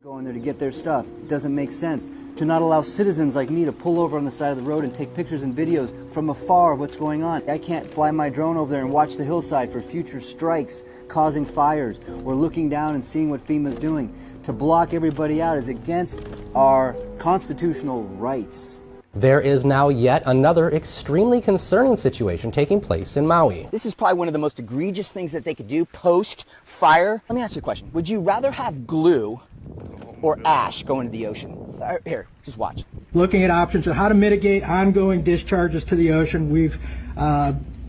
Go in there to get their stuff. It doesn't make sense to not allow citizens like me to pull over on the side of the road and take pictures and videos from afar of what's going on. I can't fly my drone over there and watch the hillside for future strikes causing fires, or looking down and seeing what FEMA's doing. To block everybody out is against our constitutional rights. There is now yet another extremely concerning situation taking place in Maui. This is probably one of the most egregious things that they could do post-fire. Let me ask you a question. Would you rather have glue or ash go into the ocean? Here, just watch. Looking at options of how to mitigate ongoing discharges to the ocean, we've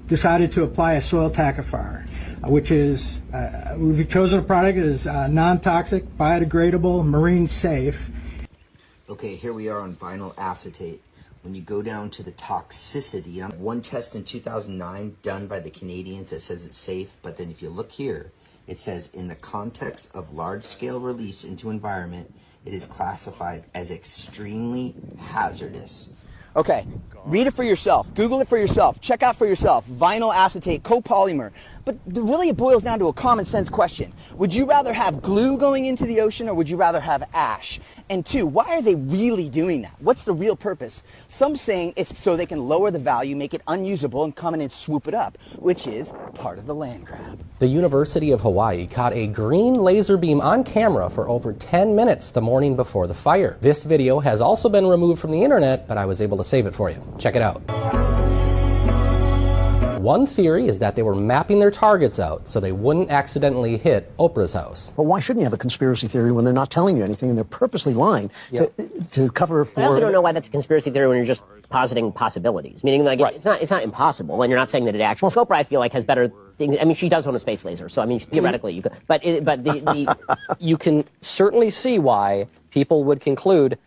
decided to apply a soil tackifier, which is, we've chosen a product that is non-toxic, biodegradable, marine safe. Okay, here we are on vinyl acetate. When you go down to the toxicity, one test in 2009 done by the Canadians that says it's safe, but then if you look here, it says in the context of large-scale release into environment, it is classified as extremely hazardous. Okay, read it for yourself. Google it for yourself. Check out for yourself. Vinyl acetate, copolymer. But really it boils down to a common sense question. Would you rather have glue going into the ocean, or would you rather have ash? And two, why are they really doing that? What's the real purpose? Some saying it's so they can lower the value, make it unusable, and come in and swoop it up, which is part of the land grab. The University of Hawaii caught a green laser beam on camera for over 10 minutes the morning before the fire. This video has also been removed from the internet, but I was able to save it for you. Check it out. One theory is that they were mapping their targets out so they wouldn't accidentally hit Oprah's house. But why shouldn't you have a conspiracy theory when they're not telling you anything and they're purposely lying to cover for... I also don't know why that's a conspiracy theory when you're just positing possibilities. Meaning, like, it's not impossible, and you're not saying that it actually... Well, Oprah, I feel like, has better things. I mean, she does own a space laser, so, I mean, theoretically, you could... But you can certainly see why people would conclude,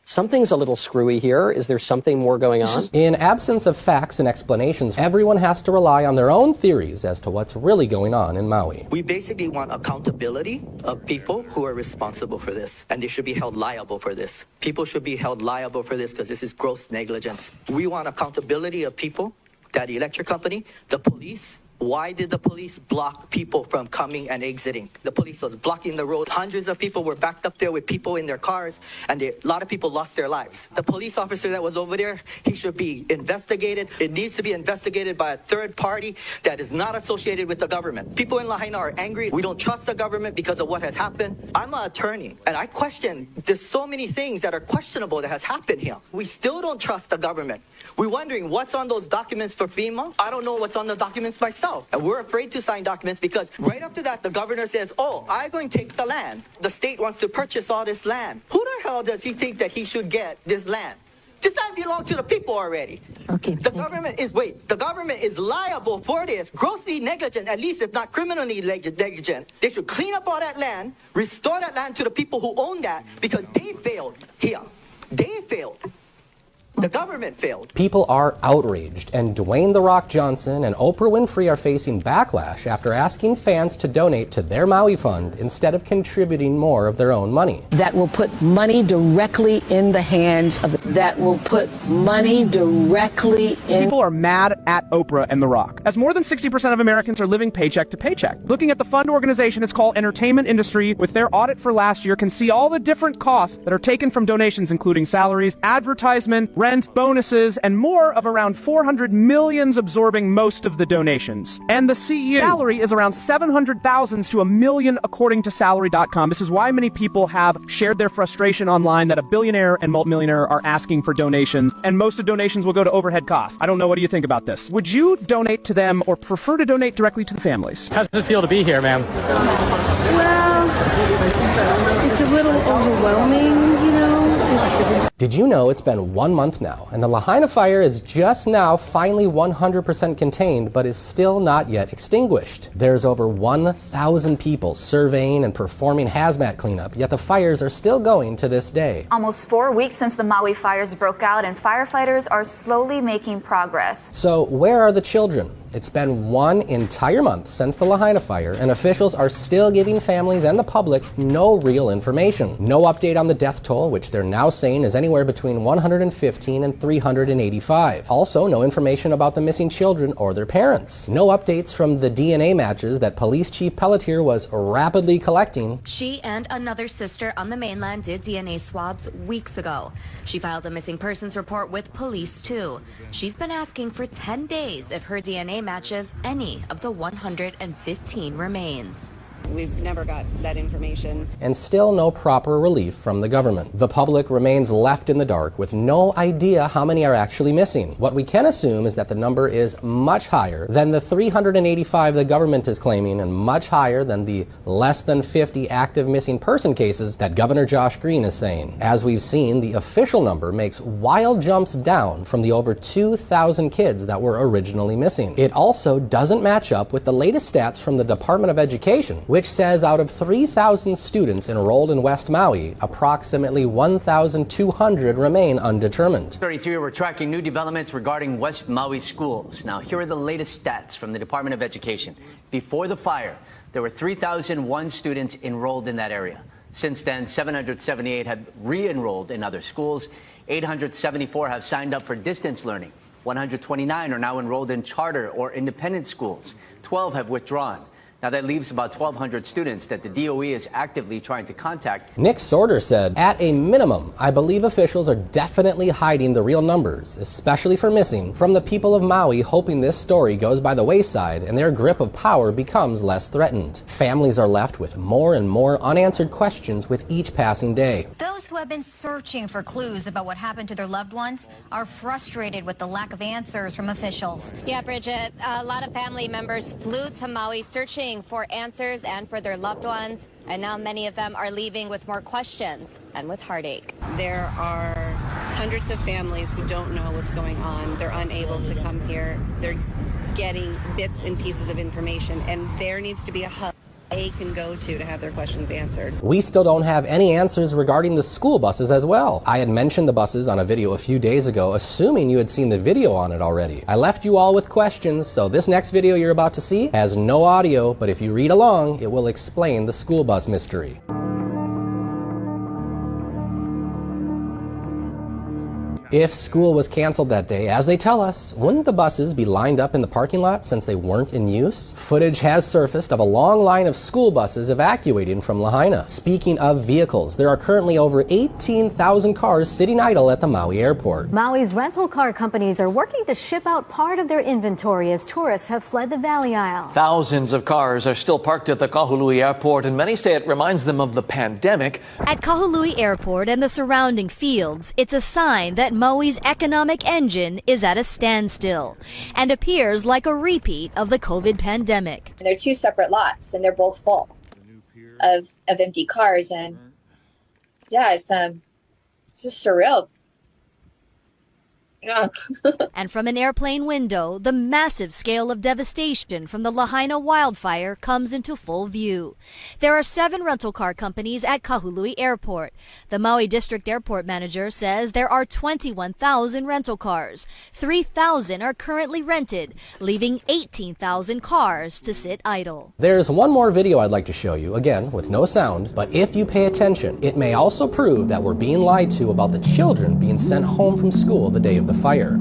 something's a little screwy here. Is there something more going on? In absence of facts and explanations, everyone has to rely on their own theories as to what's really going on in Maui. We basically want accountability of people who are responsible for this, and they should be held liable for this. People should be held liable for this because this is gross negligence. We want accountability of people, that electric company, the police. Why did the police block people from coming and exiting? The police was blocking the road. Hundreds of people were backed up there with people in their cars, and a lot of people lost their lives. The police officer that was over there, he should be investigated. It needs to be investigated by a third party that is not associated with the government. People in Lahaina are angry. We don't trust the government because of what has happened. I'm an attorney, and I question, there's so many things that are questionable that has happened here. We still don't trust the government. We're wondering what's on those documents for FEMA. I don't know what's on the documents myself. And we're afraid to sign documents because right after that, the governor says, oh, I'm going to take the land. The state wants to purchase all this land. Who the hell does he think that he should get this land? This land belongs to the people already. Okay. The government is liable for this, grossly negligent, at least if not criminally negligent. They should clean up all that land, restore that land to the people who own that, because they failed here. They failed. The government failed. People are outraged, and Dwayne "The Rock" Johnson and Oprah Winfrey are facing backlash after asking fans to donate to their Maui fund instead of contributing more of their own money. That will put money directly in the hands of People are mad at Oprah and The Rock, as more than 60% of Americans are living paycheck to paycheck. Looking at the fund organization, it's called Entertainment Industry, with their audit for last year, can see all the different costs that are taken from donations, including salaries, advertisement, rent, bonuses, and more, of around 400 million, absorbing most of the donations. And the CEO salary is around 700,000 to $1 million, according to salary.com. This is why many people have shared their frustration online that a billionaire and multimillionaire are asking for donations, and most of donations will go to overhead costs. I don't know, what do you think about this? Would you donate to them or prefer to donate directly to the families? How does it feel to be here, ma'am? Well, it's a little overwhelming, you know. Did you know it's been 1 month now, and the Lahaina fire is just now finally 100% contained, but is still not yet extinguished? There's over 1,000 people surveying and performing hazmat cleanup, yet the fires are still going to this day. Almost 4 weeks since the Maui fires broke out, and firefighters are slowly making progress. So where are the children? It's been 1 entire month since the Lahaina fire, and officials are still giving families and the public no real information. No update on the death toll, which they're now saying is anywhere between 115 and 385. Also, no information about the missing children or their parents. No updates from the DNA matches that Police Chief Pelletier was rapidly collecting. She and another sister on the mainland did DNA swabs weeks ago. She filed a missing persons report with police too. She's been asking for 10 days if her DNA matches any of the 115 remains. We've never got that information. And still no proper relief from the government. The public remains left in the dark with no idea how many are actually missing. What we can assume is that the number is much higher than the 385 the government is claiming, and much higher than the less than 50 active missing person cases that Governor Josh Green is saying. As we've seen, the official number makes wild jumps down from the over 2,000 kids that were originally missing. It also doesn't match up with the latest stats from the Department of Education, which says out of 3,000 students enrolled in West Maui, approximately 1,200 remain undetermined. 33, we're tracking new developments regarding West Maui schools. Now, here are the latest stats from the Department of Education. Before the fire, there were 3,001 students enrolled in that area. Since then, 778 have re-enrolled in other schools. 874 have signed up for distance learning. 129 are now enrolled in charter or independent schools. 12 have withdrawn. Now that leaves about 1,200 students that the DOE is actively trying to contact. Nick Sorter said, at a minimum, I believe officials are definitely hiding the real numbers, especially for missing, from the people of Maui, hoping this story goes by the wayside and their grip of power becomes less threatened. Families are left with more and more unanswered questions with each passing day. Those who have been searching for clues about what happened to their loved ones are frustrated with the lack of answers from officials. Yeah, Bridget, a lot of family members flew to Maui searching for answers and for their loved ones, and now many of them are leaving with more questions and with heartache. There are hundreds of families who don't know what's going on. They're unable to come here. They're getting bits and pieces of information, and there needs to be a hub they can go to have their questions answered. We still don't have any answers regarding the school buses as well. I had mentioned the buses on a video a few days ago, assuming you had seen the video on it already. I left you all with questions, so this next video you're about to see has no audio, but if you read along, it will explain the school bus mystery. If school was canceled that day, as they tell us, wouldn't the buses be lined up in the parking lot since they weren't in use? Footage has surfaced of a long line of school buses evacuating from Lahaina. Speaking of vehicles, there are currently over 18,000 cars sitting idle at the Maui airport. Maui's rental car companies are working to ship out part of their inventory as tourists have fled the Valley Isle. Thousands of cars are still parked at the Kahului airport, and many say it reminds them of the pandemic. At Kahului Airport and the surrounding fields, it's a sign that Maui's economic engine is at a standstill and appears like a repeat of the COVID pandemic. They're two separate lots and they're both full of empty cars, and yeah, it's just surreal. Yeah. And from an airplane window, the massive scale of devastation from the Lahaina wildfire comes into full view. There are 7 rental car companies at Kahului Airport. The Maui District Airport Manager says there are 21,000 rental cars. 3,000 are currently rented, leaving 18,000 cars to sit idle. There's one more video I'd like to show you, again with no sound, but if you pay attention, it may also prove that we're being lied to about the children being sent home from school the day of the fire.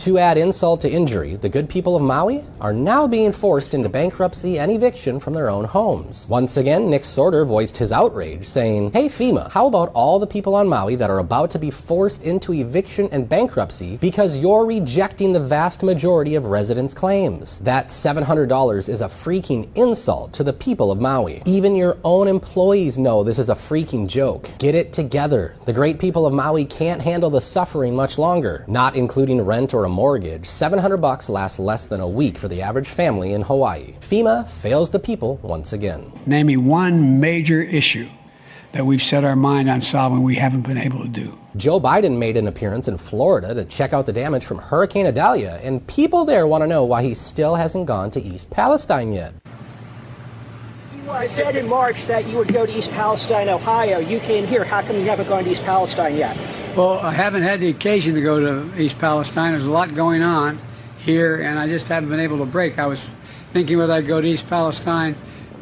To add insult to injury, the good people of Maui are now being forced into bankruptcy and eviction from their own homes. Once again, Nick Sorter voiced his outrage, saying, "Hey FEMA, how about all the people on Maui that are about to be forced into eviction and bankruptcy because you're rejecting the vast majority of residents' claims? That $700 is a freaking insult to the people of Maui. Even your own employees know this is a freaking joke. Get it together. The great people of Maui can't handle the suffering much longer. Not including rent or a mortgage, $700 lasts less than a week for the average family in Hawaii. FEMA fails the people once again." Name me one major issue that we've set our mind on solving we haven't been able to do. Joe Biden made an appearance in Florida to check out the damage from Hurricane Idalia, and people there want to know why he still hasn't gone to East Palestine yet. You said in March that you would go to East Palestine, Ohio. You came here. How come you haven't gone to East Palestine yet? Well, I haven't had the occasion to go to East Palestine. There's a lot going on here, and I just haven't been able to break. I was thinking whether I'd go to East Palestine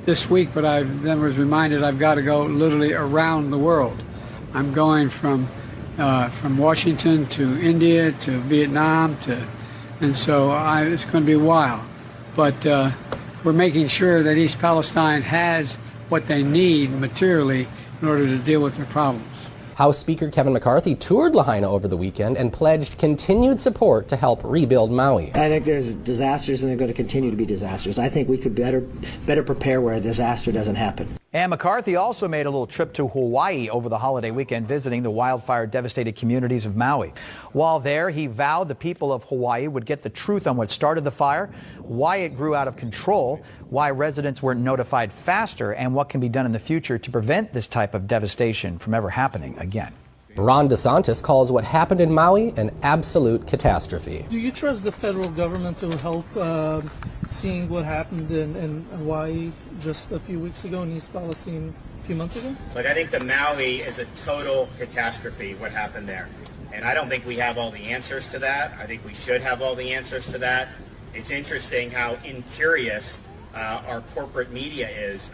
this week, but I then was reminded I've got to go literally around the world. I'm going from Washington to India to Vietnam and so it's going to be a while. But we're making sure that East Palestine has what they need materially in order to deal with their problems. House Speaker Kevin McCarthy toured Lahaina over the weekend and pledged continued support to help rebuild Maui. I think there's disasters and they're going to continue to be disasters. I think we could better prepare where a disaster doesn't happen. And McCarthy also made a little trip to Hawaii over the holiday weekend, visiting the wildfire-devastated communities of Maui. While there, he vowed the people of Hawaii would get the truth on what started the fire, why it grew out of control, why residents weren't notified faster, and what can be done in the future to prevent this type of devastation from ever happening again. Ron DeSantis calls what happened in Maui an absolute catastrophe. Do you trust the federal government to help seeing what happened in Hawaii just a few weeks ago in East Palestine a few months ago? Look, I think the Maui is a total catastrophe, what happened there. And I don't think we have all the answers to that. I think we should have all the answers to that. It's interesting how incurious our corporate media is.